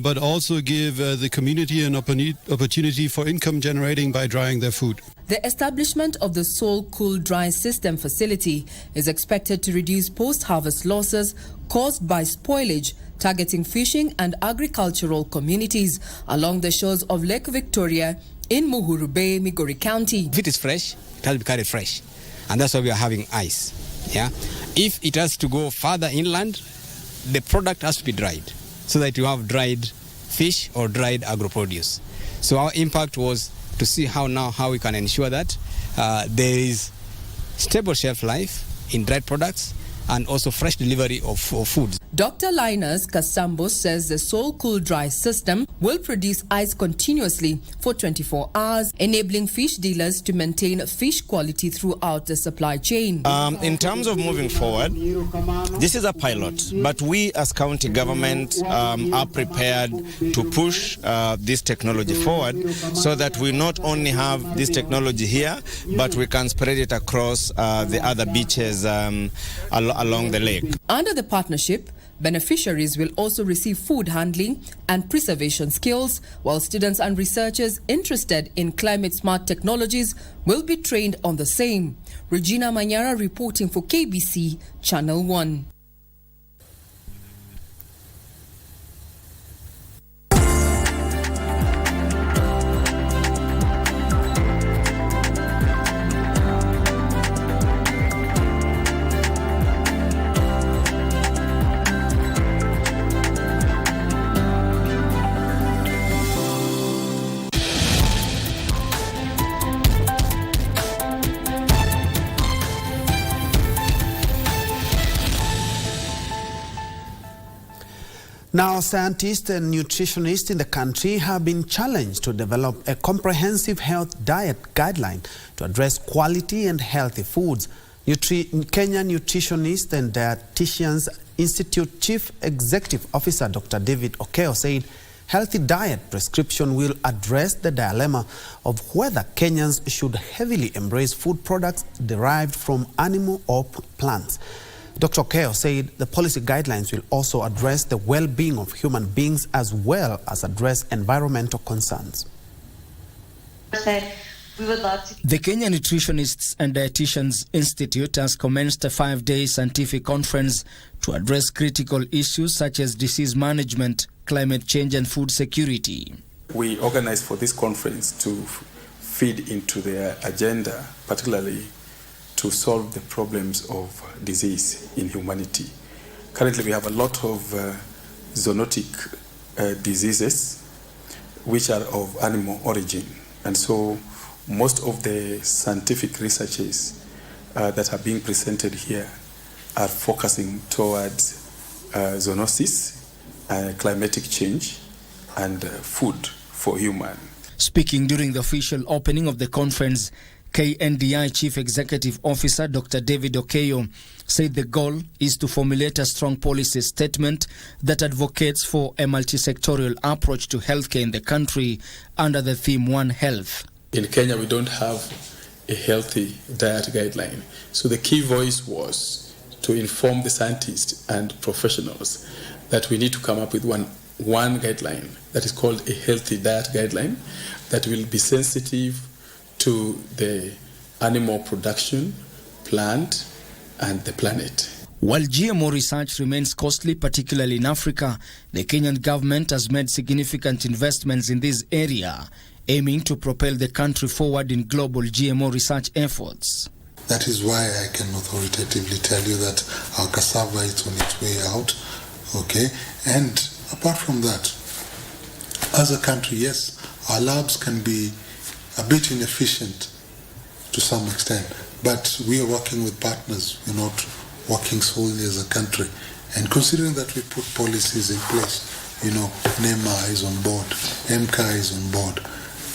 but also give the community an opportunity for income generating by drying their food. The establishment of the Sol Cool Dry System facility is expected to reduce post-harvest losses caused by spoilage, targeting fishing and agricultural communities along the shores of Lake Victoria in Muhuru Bay, Migori County. If it is fresh, it has to be carried fresh, and that's why we are having ice. Yeah, if it has to go further inland, the product has to be dried, so that you have dried fish or dried agro-produce. So our impact was to see how we can ensure that there is stable shelf life in dried products and also fresh delivery of foods. Dr. Linus Kasambo says the Sol Cool Dry system will produce ice continuously for 24 hours, enabling fish dealers to maintain fish quality throughout the supply chain. In terms of moving forward, this is a pilot, but we as county government are prepared to push this technology forward so that we not only have this technology here, but we can spread it across the other beaches along the lake. Under the partnership, beneficiaries will also receive food handling and preservation skills, while students and researchers interested in climate-smart technologies will be trained on the same. Regina Manyara reporting for KBC Channel 1. Now, scientists and nutritionists in the country have been challenged to develop a comprehensive health diet guideline to address quality and healthy foods. Kenya Nutritionist and Dietitians Institute Chief Executive Officer Dr. David Okeo said healthy diet prescription will address the dilemma of whether Kenyans should heavily embrace food products derived from animal or plants. Dr. Okeo said the policy guidelines will also address the well-being of human beings as well as address environmental concerns. The Kenya Nutritionists and Dietitians Institute has commenced a 5-day scientific conference to address critical issues such as disease management, climate change and food security. We organized for this conference to feed into their agenda, particularly to solve the problems of disease in humanity. Currently, we have a lot of zoonotic diseases which are of animal origin. And so most of the scientific researches that are being presented here are focusing towards zoonosis, climatic change, and food for human. Speaking during the official opening of the conference, KNDI Chief Executive Officer Dr. David Okeo said the goal is to formulate a strong policy statement that advocates for a multi-sectorial approach to healthcare in the country under the theme One Health. In Kenya, we don't have a healthy diet guideline. So the key voice was to inform the scientists and professionals that we need to come up with one guideline that is called a healthy diet guideline that will be sensitive to the animal production, plant, and the planet. While GMO research remains costly, particularly in Africa, the Kenyan government has made significant investments in this area, aiming to propel the country forward in global GMO research efforts. That is why I can authoritatively tell you that our cassava is on its way out, okay? And apart from that, as a country, yes, our labs can be a bit inefficient to some extent, but we are working with partners. We're not working solely as a country. And considering that we put policies in place, NEMA is on board, MCA is on board,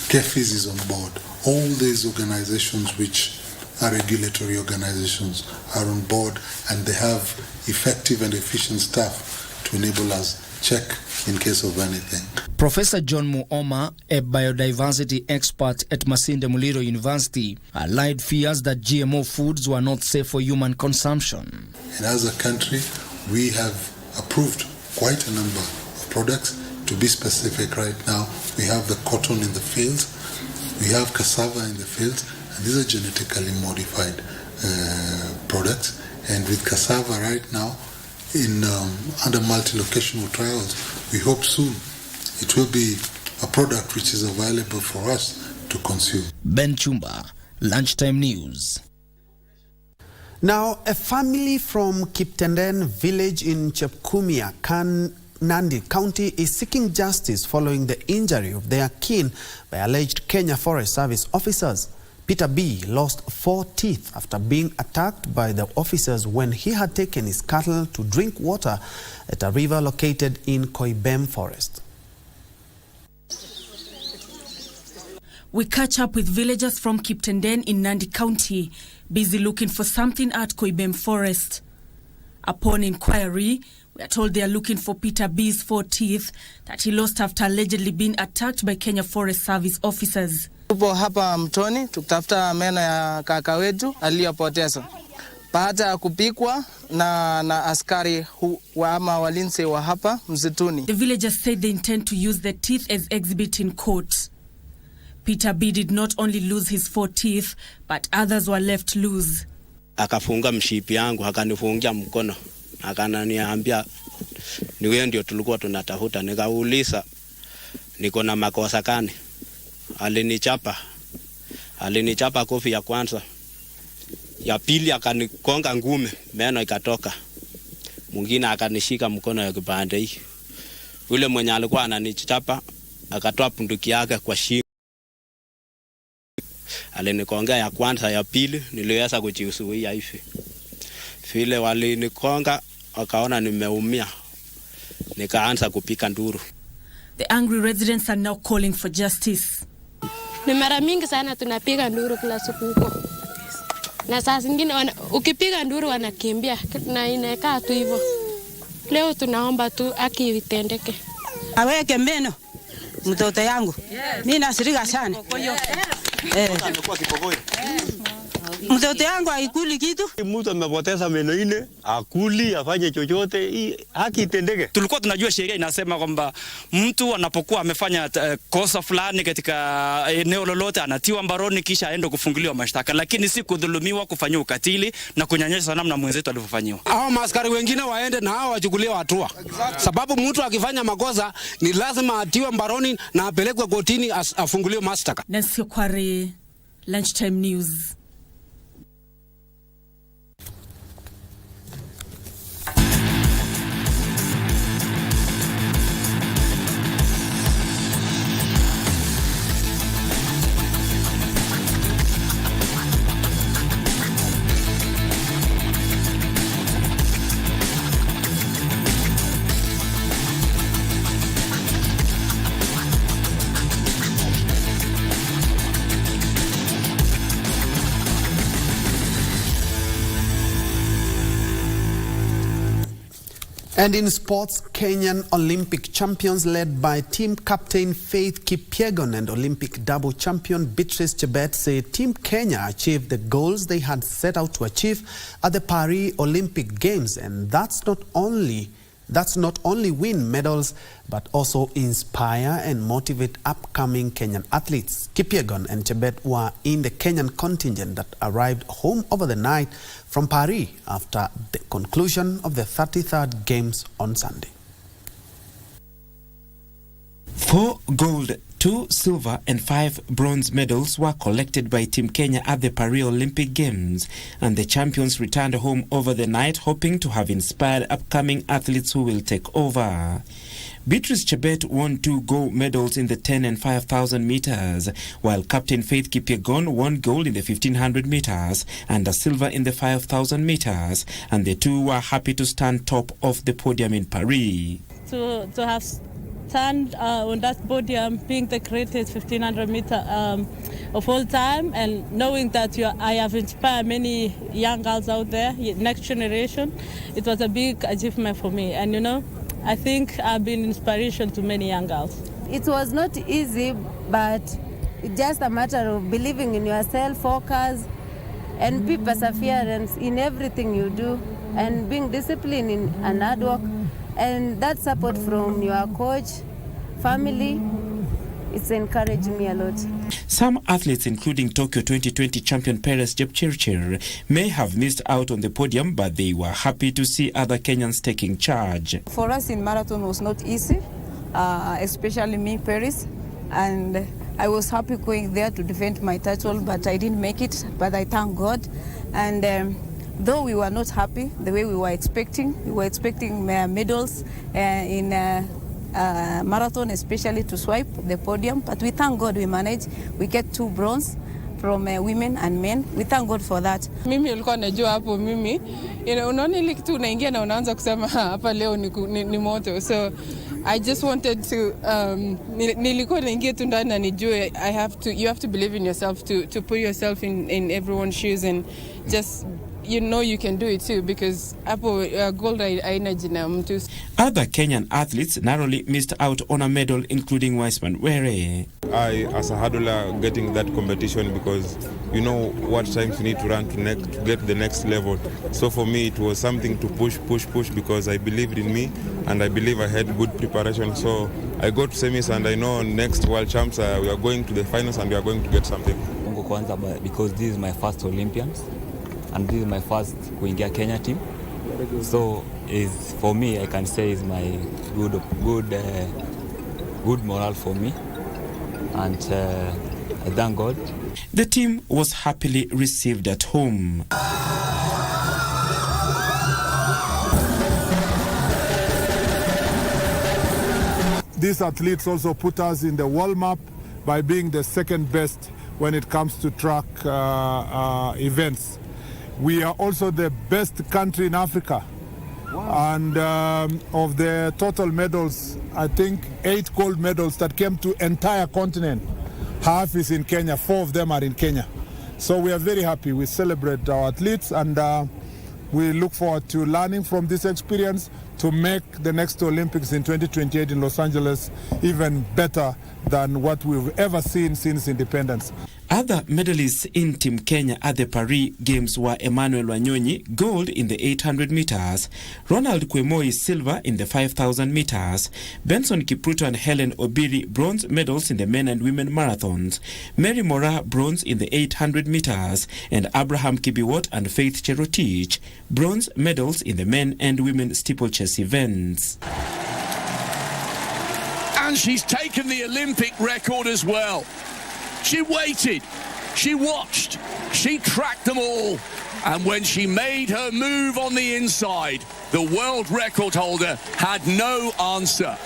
KEFIS is on board, all these organizations which are regulatory organizations are on board, and they have effective and efficient staff to enable us check in case of anything. Professor John Muoma, a biodiversity expert at Masinde Muliro University, allied fears that GMO foods were not safe for human consumption. And as a country, we have approved quite a number of products. To be specific right now, we have the cotton in the fields, we have cassava in the fields, and these are genetically modified products. And with cassava right now, under multi-locational trials, we hope soon it will be a product which is available for us to consume. Ben Chumba, Lunchtime News. Now, a family from Kiptenden village in Chepkumia, Nandi County is seeking justice following the injury of their kin by alleged Kenya Forest Service officers. Peter B. lost 4 teeth after being attacked by the officers when he had taken his cattle to drink water at a river located in Koibem Forest. We catch up with villagers from Kiptenden in Nandi County, busy looking for something at Koibem Forest. Upon inquiry, we are told they are looking for Peter B's 4 teeth that he lost after allegedly being attacked by Kenya Forest Service officers. Tupo hapa mtoni tukitafuta meno ya kaka wetu aliyopoteza baada ya kupikwa na askari ama walinzi wa hapa msituni. The villagers said they intend to use the teeth as exhibit in court. Peter B did not only lose his 4 teeth, but others were left loose. Akafunga mshipi yangu, akanifungia mkono, akananiambia ni wewe ndio tulikuwa tunatafuta. Nikauliza niko na makosa gani? Alinichapa kofi ya kwanza, ya pili akanikonga ngume, meno ikatoka, mwingine akanishika mkono ya kipande hii. Yule mwenye alikuwa ananichapa akatoa bunduki yake kwa shingo, alinikonga ya kwanza, ya pili niliweza kujizuia hivi. Vile walinikonga wakaona nimeumia, nikaanza kupika nduru. The angry residents are now calling for justice. Ni mara mingi sana tunapiga nduru kila siku huko. Na saa zingine ukipiga nduru wanakimbia na inakaa tu hivyo. Leo tunaomba tu haki itendeke. Aweke meno mtoto yangu. Mimi nasirika sana. Mtoto yangu haikuli kitu. Mtu amepoteza meno ine, akuli, afanye chochote, hii haki itendeke. Tulikuwa tunajua sheria inasema kwamba mtu anapokuwa amefanya kosa fulani katika eneo lolote anatiwa mbaroni kisha aende kufunguliwa mashtaka, lakini si kudhulumiwa, kufanywa ukatili na kunyanyasa namna mwenzetu alivyofanywa. Hao maaskari wengine waende na hao wachukuliwe hatua. Sababu mtu akifanya makosa ni lazima atiwe mbaroni na apelekwe kotini afunguliwe mashtaka. Nancy Kware, Lunchtime News. And in sports, Kenyan Olympic champions led by team captain Faith Kipyegon and Olympic double champion Beatrice Chebet say Team Kenya achieved the goals they had set out to achieve at the Paris Olympic Games. And that's not only that's not only win medals but also inspire and motivate upcoming Kenyan athletes. Kipyegon and Chebet were in the Kenyan contingent that arrived home over the night from Paris after the conclusion of the 33rd Games on Sunday. 4 gold, 2 silver and 5 bronze medals were collected by Team Kenya at the Paris Olympic Games, and the champions returned home over the night hoping to have inspired upcoming athletes who will take over. Beatrice Chebet won 2 gold medals in the 10 and 5,000 meters, while Captain Faith Kipyegon won gold in the 1,500 meters and a silver in the 5,000 meters, and the two were happy to stand top of the podium in Paris. To have stand on that podium, being the greatest 1,500 meter of all time, and knowing that I have inspired many young girls out there, next generation, it was a big achievement for me. And you know, I think I've been inspiration to many young girls. It was not easy, but it's just a matter of believing in yourself, focus, and be perseverance in everything you do, and being disciplined in and hard work. And that support from your coach, family, it's encouraged me a lot. Some athletes, including Tokyo 2020 champion Peres Jepchirchir, may have missed out on the podium, but they were happy to see other Kenyans taking charge. For us in marathon was not easy, especially me, Peres, and I was happy going there to defend my title, but I didn't make it, but I thank God. And though we were not happy the way we were expecting medals in marathon, especially to swipe the podium, but we thank God we managed. We get 2 bronze from women and men. We thank God for that. Mimi ulikuwa najua hapo mimi, unaona ile kitu unaingia na unaanza kusema hapa leo ni moto. So I just wanted to nilikuwa naingia tu ndani na nijue you have to believe in yourself to put yourself in everyone's shoes and just you can do it too, because gold energy na mtu. Other Kenyan athletes narrowly missed out on a medal, including Wiseman Were. I, as a hurdler, getting that competition because you know what times you need to run to get to the next level. So for me, it was something to push because I believed in me and I believe I had good preparation. So I got to semis and I know next World Champs we are going to the finals and we are going to get something. Because this is my first Olympians. And this is my first kuingia Kenya team, so is for me I can say is my good morale for me, and I thank God. The team was happily received at home. These athletes also put us in the world map by being the second best when it comes to track events. We are also the best country in Africa. Wow. And of the total medals, I think 8 gold medals that came to entire continent, half is in Kenya, 4 of them are in Kenya. So we are very happy. We celebrate our athletes and we look forward to learning from this experience to make the next Olympics in 2028 in Los Angeles even better than what we've ever seen since independence. Other medalists in Team Kenya at the Paris Games were Emmanuel Wanyonyi, gold in the 800 meters, Ronald Kwemoi, silver in the 5,000 meters, Benson Kipruto and Helen Obiri, bronze medals in the men and women marathons, Mary Mora, bronze in the 800 meters, and Abraham Kibiwot and Faith Cherotich, bronze medals in the men and women steeplechase events. And she's taken the Olympic record as well. She waited, she watched, she tracked them all, and when she made her move on the inside, the world record holder had no answer.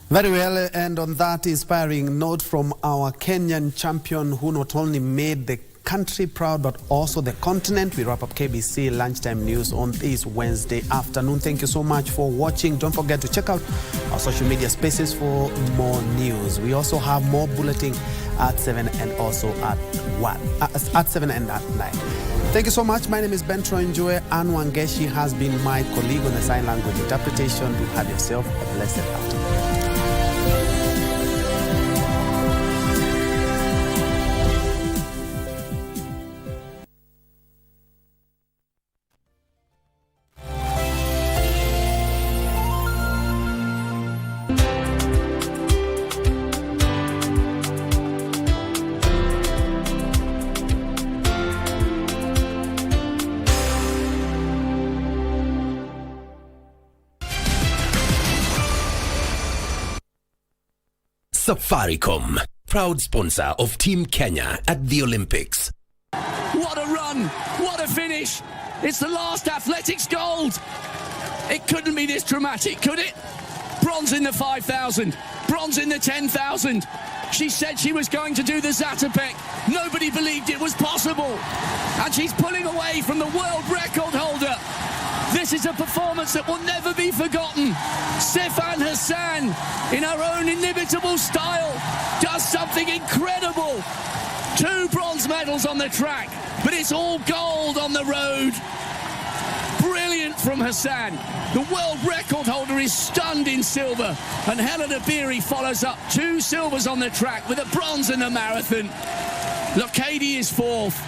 Very well, and on that inspiring note from our Kenyan champion who not only made the country proud but also the continent, we wrap up KBC Lunchtime News on this Wednesday afternoon. Thank you so much for watching. Don't forget to check out our social media spaces for more news. We also have more bulletin at 7 and also at 7 and at 9. Thank you so much. My name is Njue. Anne Wangeshi has been my colleague on the sign language interpretation. Do have yourself a blessed afternoon. Safaricom, proud sponsor of Team Kenya at the Olympics. What a run! What a finish! It's the last athletics gold! It couldn't be this dramatic, could it? Bronze in the 5,000, bronze in the 10,000. She said she was going to do the Zatopek. Nobody believed it was possible. And she's pulling away from the world record holder. This is a performance that will never be forgotten. Sifan Hassan, in her own inimitable style, does something incredible. 2 bronze medals on the track, but it's all gold on the road. Brilliant from Hassan. The world record holder is stunned in silver, and Helena Beery follows up 2 silvers on the track with a bronze in the marathon. Lokady is 4th.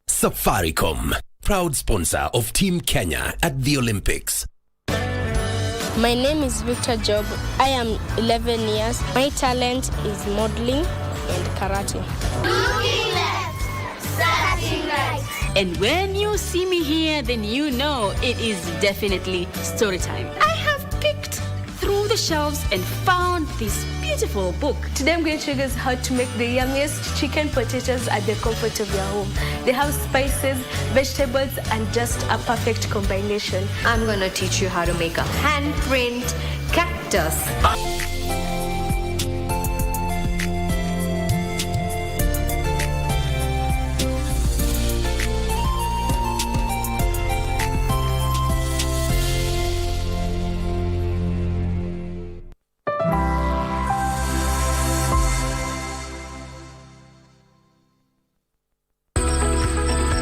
Safaricom, proud sponsor of Team Kenya at the Olympics. My name is Victor Job. I am 11 years. My talent is modeling and karate. Looking left, starting right. And when you see me here, then you know it is definitely story time. I have picked through the shelves and found this beautiful book. Today I'm going to show you guys how to make the yummiest chicken potatoes at the comfort of your home. They have spices, vegetables, and just a perfect combination. I'm going to teach you how to make a handprint cactus.